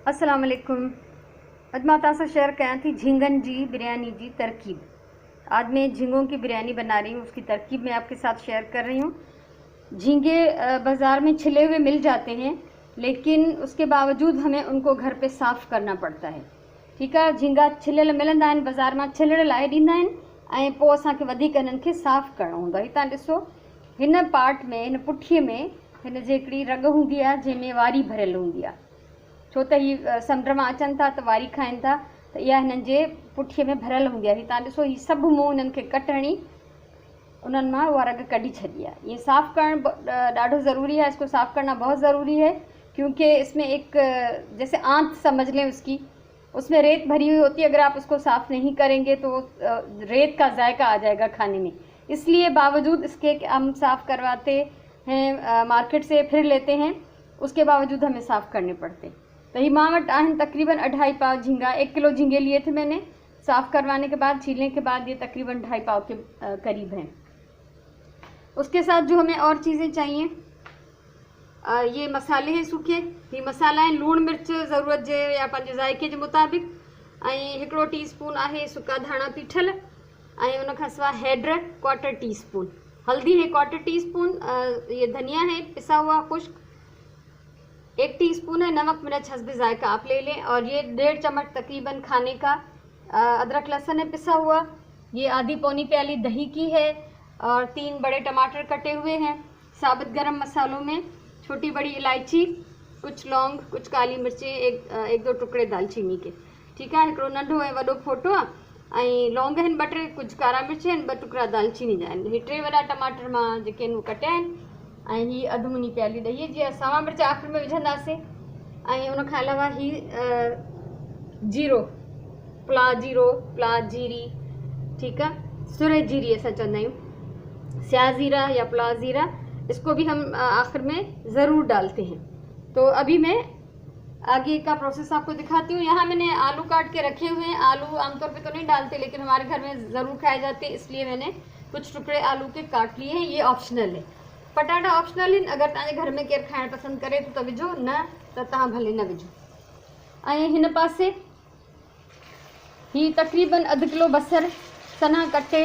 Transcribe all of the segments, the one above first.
अस्सलाम वालेकुम। अज मां तव्हां सां शेयर कयां थी झींगन जी बिरयानी जी तरकीब। आज मैं झींगों की बिरयानी बना रही हूँ, उसकी तरकीब मैं आपके साथ शेयर कर रही हूँ। झींगे बाज़ार में छिले हुए मिल जाते हैं, लेकिन उसके बावजूद हमें उनको घर पे साफ़ करना पड़ता है। ठीक है, झींगा छिलियल मिलंदा आहिनि बाज़ार मां, छिलड़ लाइ ॾींदा आहिनि ऐं पोइ असांखे वधीक हिननि खे साफ़ करणो हूंदो आहे। तव्हां ॾिसो हिन पार्ट में, हिन पुठीअ में हिन जी हिकिड़ी रग हूंदी आहे जंहिंमें वारी भरियल हूंदी आहे, छो त हीअ समुंड मां अचनि था त वारी खाइनि था, त इहा हिननि जे पुठीअ में भरियल हूंदी आहे। तव्हां ॾिसो हीअ सभु मूं हिननि खे कटणी उन्हनि मां उहा रग कढी छॾी आहे। ये साफ़ करणु ॾाढो ज़रूरी है, इसको साफ़ करना बहुत ज़रूरी है, क्योंकि इसमें एक जैसे आंत समझ लें उसकी, उसमें रेत भरी हुई होती है। अगर आप उसको साफ़ नहीं करेंगे तो रेत का जायका आ जाएगा खाने में। इसलिए बावजूद इसके कि हम साफ़ करवाते हैं, मार्केट से फिर लेते हैं, उसके बावजूद हमें साफ़ करने पड़ते। तो ही मां वटि आहिनि तकरीबन 2.5 पाव झींगा। 1 किलो झींगे लिए थे मैंने, साफ़ करवाने के बाद, छीलने के बाद ये तकरीबन 2.5 पाव के करीब हैं। उसके साथ जो हमें और चीज़ें चाहिए, ये मसाले हैं सूखे। ये मसाला है लूण मिर्च ज़रूरत जे या पंहिंजे ज़ाइके जे मुताबिक़, ऐं 1 टीस्पून आहे सुका धाणा पीठल, ऐं उन खां सवाइ हैड 1/4 टीस्पून, हल्दी है 1/4 टीस्पून, ये धनिया है पिसा हुआ खुश्क 1 टीस्पून है, नमक मिर्च हस्बे ज़ायका आप ले लें, और ये 1.5 चम्मच तकरीबन खाने का अदरक लहसुन है पिसा हुआ। ये आधी पौनी प्याली दही की है, और 3 बड़े टमाटर कटे हुए हैं। साबुत गरम मसालों में छोटी बड़ी इलायची, कुछ लौंग, कुछ काली मिर्चें, एक दो टुकड़े दालचीनी के। ठीक है, हिकिड़ो नंढो ऐं वॾो फोटो आहे, ऐं लौंग आहिनि 2 टे, कुछ कारा मिर्च आहिनि, 2 टुकड़ा दालचीनी जा आहिनि। हे 3 वॾा टमाटर मां जेके आहिनि उहे कटिया आहिनि, ऐं हीअ अधु मुनी प्याली ॾही जी, सावा मिर्च आख़िर में विझंदासीं। ऐं उन खां अलावा हीअ जीरो, प्ला जीरो, प्ला जीरी, ठीक है, सुरे जीरी असां चवंदा आहियूं, स्या ज़ीरा या प्ला ज़ीरा, इसको भी हम आखिर में ज़रूर डालते हैं। तो अभी मैं आगे का प्रोसेस आपको दिखाती हूँ। यहाँ मैंने आलू काट के रखे हुए हैं। आलू आमतौर पे तो नहीं डालते, लेकिन हमारे घर में ज़रूर खाए जाते हैं, इसलिए मैंने कुछ टुकड़े आलू के काट लिए हैं। ये ऑप्शनल है, पटाटा ऑप्शनल आहिनि। अगर तव्हांजे घर में केरु खाइण पसंदि करे तो विझो, न त तव्हां भले न विझो। ऐं हिन पासे ही तकरीबन 1/2 किलो बसर सना कटे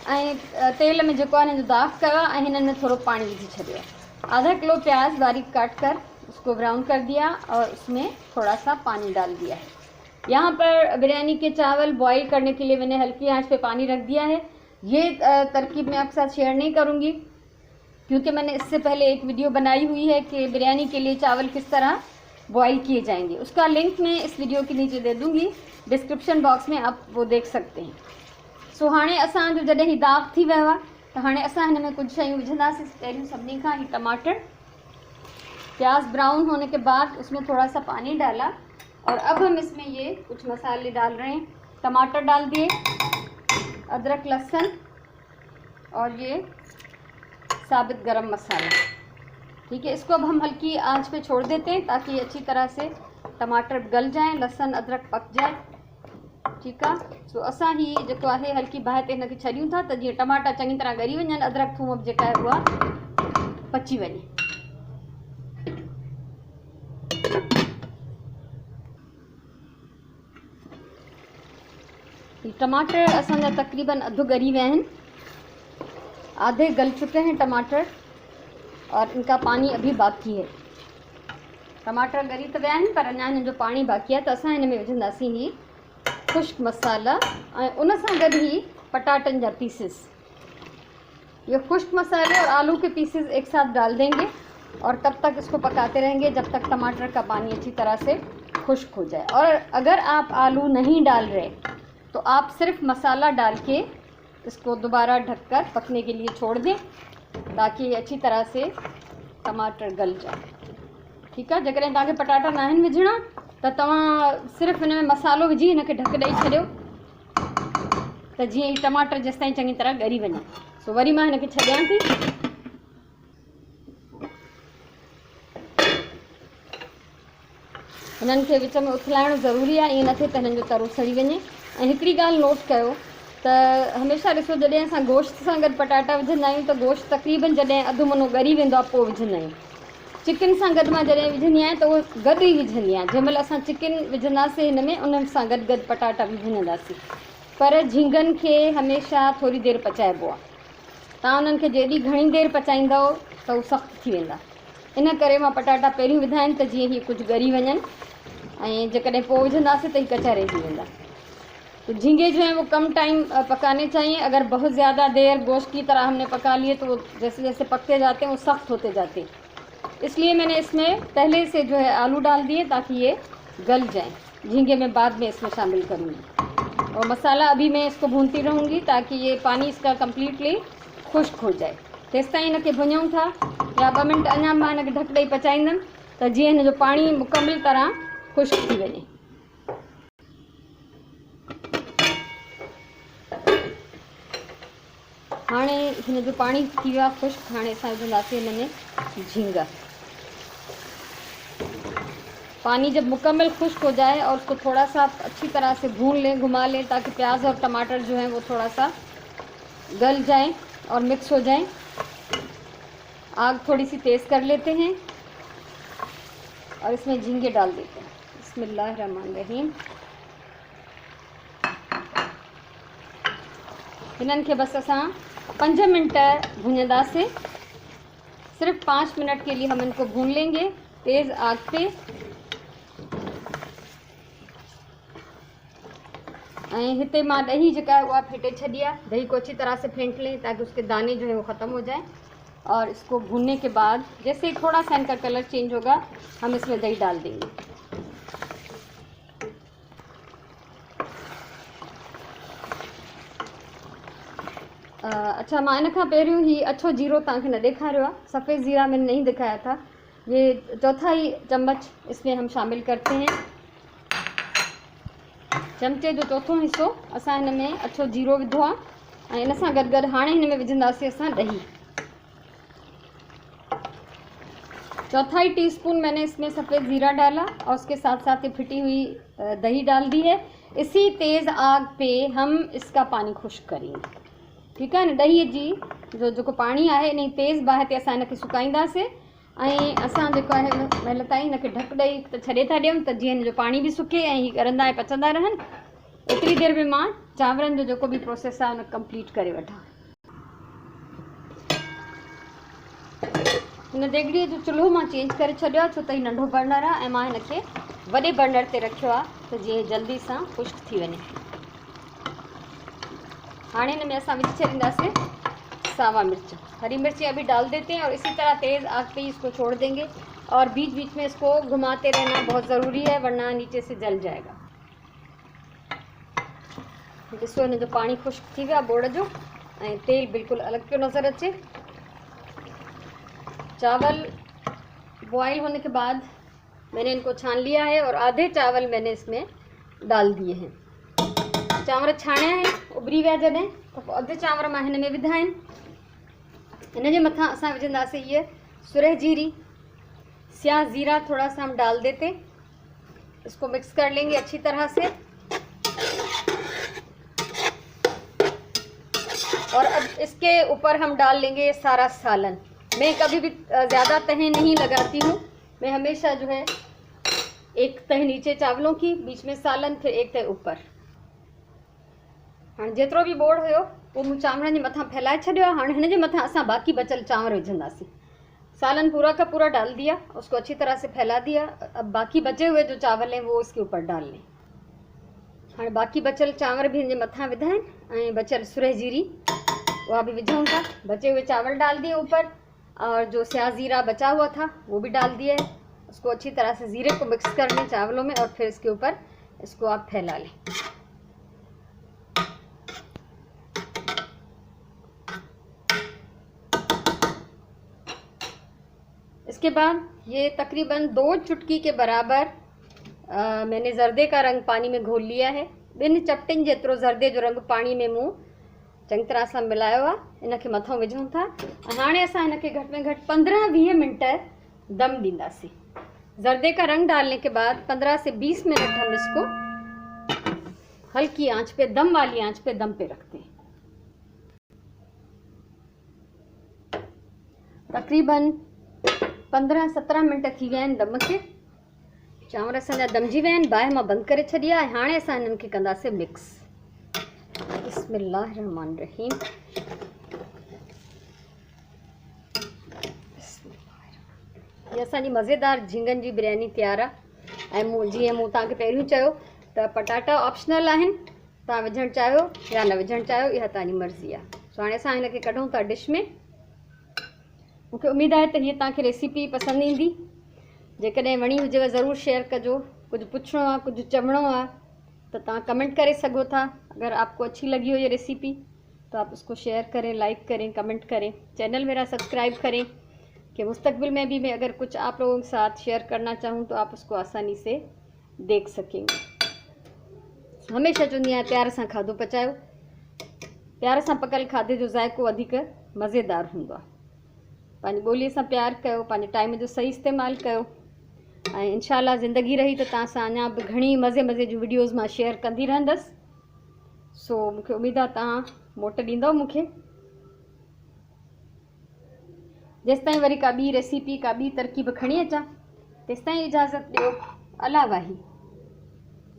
ऐं तेल में जेको आहे हिन जो दाग कयो आहे, ऐं हिननि में थोड़ो पानी विझी छॾियो आहे। आधा किलो प्याज बारीक काट कर उसको ब्राउन कर दिया, और उसमें थोड़ा सा पानी डाल दिया है। यहाँ पर बिरयानी के चावल बॉईल करने के लिए मैंने हल्की आंच पे पानी रख दिया है। ये तरकीब मैं आपके साथ शेयर नहीं करूँगी, क्योंकि मैंने इससे पहले एक वीडियो बनाई हुई है कि बिरयानी के लिए चावल किस तरह बॉईल किए जाएंगे। उसका लिंक मैं इस वीडियो के नीचे दे दूँगी, डिस्क्रिप्शन बॉक्स में आप वो देख सकते हैं। सो हाणे असांजो जॾहिं ही दाग थी वियो आहे, त हाणे असां हिन में कुछ शयूं विझंदासीं। पहिरियों सभिनी खां ही टमाटर, प्याज ब्राउन होने के बाद उसमें थोड़ा सा पानी डाला, और अब हम इसमें ये कुछ मसाले डाल रहे हैं। टमाटर डाल दिए, अदरक लहसुन, और ये साबुत गरम मसाला। ठीक है, इसको अब हम हल्की आंच पे छोड़ देते हैं ताकि अच्छी तरह से टमाटर गल जाएं, लहसुन अदरक पक जाए। ठीक है, सो असां ही जेको आहे हल्की बाहि ते हिनखे छॾियूं था, त जीअं टमाटा चङी तरह ॻरी वञनि, अदरक थूम जेका आहे उहा पची वञे। टमाटर असांजा तकरीबन अधु ॻरी विया आहिनि, आधे गल चुके हैं टमाटर, और इनका पानी अभी बाकी है। टमाटर ॻरी त विया आहिनि, पर अञा हिन जो पानी बाक़ी आहे, त असां हिन में विझंदासीं ही खुश्क मसाला, ऐं उन सां गॾु ही पटाटन जा पीसेस। ये खुश्क मसाले और आलू के पीसेस एक साथ डाल देंगे, और तब तक इसको पकाते रहेंगे जब तक टमाटर का पानी अच्छी तरह से खुश्क हो जाए। और अगर आप आलू नहीं डाल रहे तो आप सिर्फ मसाला डाल के इसको दोबारा ढककर पकने के लिए छोड़ दें, ताकि ये अच्छी तरह से टमाटर गल जाए। ठीक है, जेकॾहिं तव्हांखे पटाटा न आहिनि विझणा, त तव्हां सिर्फ़ु हिन में मसालो विझी हिनखे ढक ॾेई छॾियो, त जीअं ही टमाटर जेसि ताईं चङी तरह ॻरी वञे। सो वरी मां हिनखे छॾियां थी। हिननि खे विच में उथलाइणु ज़रूरी आहे, ईअं न थिए त हिननि जो तरो सड़ी वञे। ऐं हिकिड़ी ॻाल्हि नोट कयो त हमेशह ॾिसो, जॾहिं असां गोश्त सां गॾु पटाटा विझंदा आहियूं, त गोश्त तकरीबन जॾहिं अधु मुनो ॻरी वेंदो आहे पोइ विझंदा आहियूं। चिकन सां गॾु मां जॾहिं विझंदी आहियां त उहो गॾु ई विझंदी आहियां। जंहिंमहिल असां चिकन विझंदासीं हिन में, उन सां गॾु गॾु पटाटा बि भुञंदासीं। पर झींगनि खे हमेशह थोरी देरि पचाइबो आहे। तव्हां उन्हनि खे जेॾी घणी देरि पचाईंदव त उहे सख़्तु थी वेंदा। इन करे मां पटाटा पहिरियों विधा आहिनि त जीअं हीअ कुझु ॻरी वञनि, ऐं जेकॾहिं पोइ विझंदासीं त हीअ कचा रहिजी वेंदा। तो झींगे जो है वो कम टाइम पकाने चाहिए। अगर बहुत ज़्यादा देर गोश्त की तरह हमने पका लिए तो वो जैसे जैसे पकते जाते हैं वो सख्त होते जाते हैं। इसलिए मैंने इसमें पहले से जो है आलू डाल दिए ताकि ये गल जाएं। झींगे में बाद में इसमें शामिल करूँगी और मसाला अभी मैं इसको भूनती रहूँगी ताकि ये पानी इसका कम्प्लीटली खुश्क हो जाए। तेसि ताईं हिनखे भुञूं था या 2 मिंट अञा मां हिनखे ढक ॾेई पचाईंदमि त जीअं हिन जो पाणी मुकमिल तरह खुश्क थी वञे। हाणे हिन जो पानी थी वियो आहे खुश्क। हाणे असां विझंदासीं हिन में झींगा। पानी जब मुकम्मल खुश्क हो जाए और उसको थोड़ा सा अच्छी तरह से भून लें, घुमा लें ताकि प्याज और टमाटर जो हैं वो थोड़ा सा गल जाएं और मिक्स हो जाएं। आग थोड़ी सी तेज़ कर लेते हैं और इसमें झींगे डाल देते हैं। बिस्मिल्लाहिर्रहमानिर्रहीम। हिननि खे बस असां 5 मिनट भुञंदासीं। सिर्फ 5 मिनट के लिए हम इनको भून लेंगे तेज़ आग पे। ऐं हिते मां ॾही जेका है उहा फेंटे छॾी आहे। दही को अच्छी तरह से फेंट लें ताकि उसके दाने जो है वो ख़त्म हो जाए। और इसको भूनने के बाद जैसे ही थोड़ा सा इनका कलर चेंज होगा हम इसमें दही डाल देंगे। अच्छा, मां इन खां पहिरियों ही अछो जीरो तव्हांखे न ॾेखारियो आहे। सफ़ेद ज़ीरा मैंने नहीं दिखाया था। ये चौथाई चम्मच इसमें हम शामिल करते हैं। चमचे जो चौथों हिस्सो असां हिन में अछो जीरो विधो आहे ऐं इन सां गॾु गॾु हाणे हिन में विझंदासीं असां ॾही। चौथाई टीस्पून मैंने इसमें सफ़ेद ज़ीरा डाला और उसके साथ साथ ये फिटी हुई दही डाल दी है। इसी तेज़ आग पे हम इसका पानी खुश्क करेंगे। ठीक है न। ॾहीअ जी जेको पाणी आहे इन तेज़ बाहि ते असां हिनखे सुकाईंदासीं ऐं असां जेको आहे महिल ताईं हिनखे ढक ॾेई त छॾे था ॾियूं त जीअं हिन जो पाणी बि सुके ऐं हीअ ॻरंदा ऐं पचंदा रहनि। एतिरी देरि में मां चांवरनि जो जेको बि प्रोसेस आहे उन कंप्लीट करे वठां। हिन देगड़ीअ जो चुल्हो मां चेंज करे छॾियो आहे छो त हीउ नंढो बर्नर आहे ऐं मां हिनखे वॾे बर्नर ते रखियो आहे त जीअं जल्दी सां खुश्क थी वञे। हाणे हिन में असां विझी छॾींदासीं सावा मिर्च। हरी मिर्ची अभी डाल देते हैं और इसी तरह तेज़ आग पे ही इसको छोड़ देंगे और बीच बीच में इसको घुमाते रहना बहुत ज़रूरी है वरना नीचे से जल जाएगा। ॾिसो हिन जो पानी खुश्क थी वियो आहे बोड़ जो ऐं तेल बिल्कुलु अलॻि पियो नज़र अचे। चावल बॉयल होने के बाद मैंने इनको छान लिया है और आधे चावल मैंने इसमें डाल दिए हैं। चांवर छाणिया आहिनि उबरी विया जॾहिं त पोइ अधु चांवर मां हिन में विधा आहिनि। हिन जे मथां असां विझंदासीं ये सुरह जीरी, स्याह ज़ीरा थोड़ा सा हम डाल देते। इसको मिक्स कर लेंगे अच्छी तरह से। और अब इसके ऊपर हम डाल लेंगे सारा सालन। मैं कभी भी ज़्यादा तहें नहीं लगाती हूँ। मैं हमेशा जो है एक तह नीचे चावलों की, बीच में सालन, फिर एक तह ऊपर। हाँ जेतिरो भी बोड़ हुयो वो मूं चांवरनि जे मथां फैलाए छॾियो आहे। हाणे हिन जे मथां असां बाक़ी बचल चांवर विझंदासीं। सालन पूरा का पूरा डाल दिया, उसको अच्छी तरह से फैला दिया। अब बाकी बचे हुए जो चावल हैं वो इसके ऊपर डाल लें। हाँ बाकी बचल चांवर भी हिन जे मथां विधा आहिनि ऐं बचल सुरह जीरी वह भी विझूँ था। बचे हुए चावल डाल दिए ऊपर और जो स्याह ज़ीरा बचा हुआ था वो भी डाल दिया है। उसको अच्छी तरह से ज़ीरे को मिक्स कर लें चावलों में और फिर इसके ऊपर इसको आप फैला लें। इसके बाद ये तकरीबन 2 चुटकी के बराबर मैंने जर्दे का रंग पानी में घोल लिया है। 2 चपटिन जेतिरो जर्दे जो रंग पानी में मूं चंगी तरह सां मिलायो आहे। इनखे मथां विझूं था। हाणे असां इनखे घटि में घटि 15-20 मिनट दम ॾींदासीं। जर्दे का रंग डालने के बाद 15 से 20 मिनट हम इसको हल्की आंच पे, दम वाली आंच पे दम पे रखते हैं। तकरीबन 15-17 मिंट थी विया आहिनि दम खे। चांवर असांजा दमजी विया आहिनि, बाहि मां बंदि करे छॾिया ऐं हाणे असां हिननि खे कंदासीं मिक्स। बिस्मिल्लाह रहमान रहीम। ये असांजी मज़ेदार झींगनि जी बिरयानी तयारु आहे। ऐं जीअं मूं तव्हांखे पहिरियों चयो त पटाटा ऑप्शनल आहिनि, तव्हां विझणु चाहियो या न विझणु चाहियो, इहा तव्हांजी मर्ज़ी आहे। सो हाणे असां हिनखे कढूं था डिश में। मूंखे उमेदु आहे त हीअ तव्हांखे रेसिपी पसंदि ईंदी। जेकॾहिं वणी हुजेव ज़रूरु शेयर कजो। कुझु पुछिणो आहे, कुझु चवणो आहे त तव्हां कमेंट करे सघो था। अगर आपको अच्छी लगी हो ये रेसिपी तो आप उसको शेयर करें, लाइक करें, कमेंट करें, चैनल मेरा सब्सक्राइब करें कि मुस्तकबिल में भी मैं अगर कुछ आप लोगों के साथ शेयर करना चाहूँ तो आप उसको आसानी से देख सकेंगे। हमेशा चवंदी आहियां प्यार सां खाधो पचायो। प्यार सां पकल खाधे जो ज़ाइको वधीक मज़ेदार हूंदो आहे। पंहिंजी ॿोलीअ सां प्यार कयो, पंहिंजे टाइम जो सही इस्तेमालु कयो ऐं इंशाअल्लाह ज़िंदगी रही त तव्हां सां अञा बि घणी मज़े जूं वीडियोज़ मां शेयर कंदी रहंदसि। सो मूंखे उमेदु आहे तव्हां मोट ॾींदव मूंखे। जेसिताईं वरी का ॿी रेसिपी, का ॿी तरकीब खणी अचां, तेसिताईं इजाज़त ॾियो। अला वाही।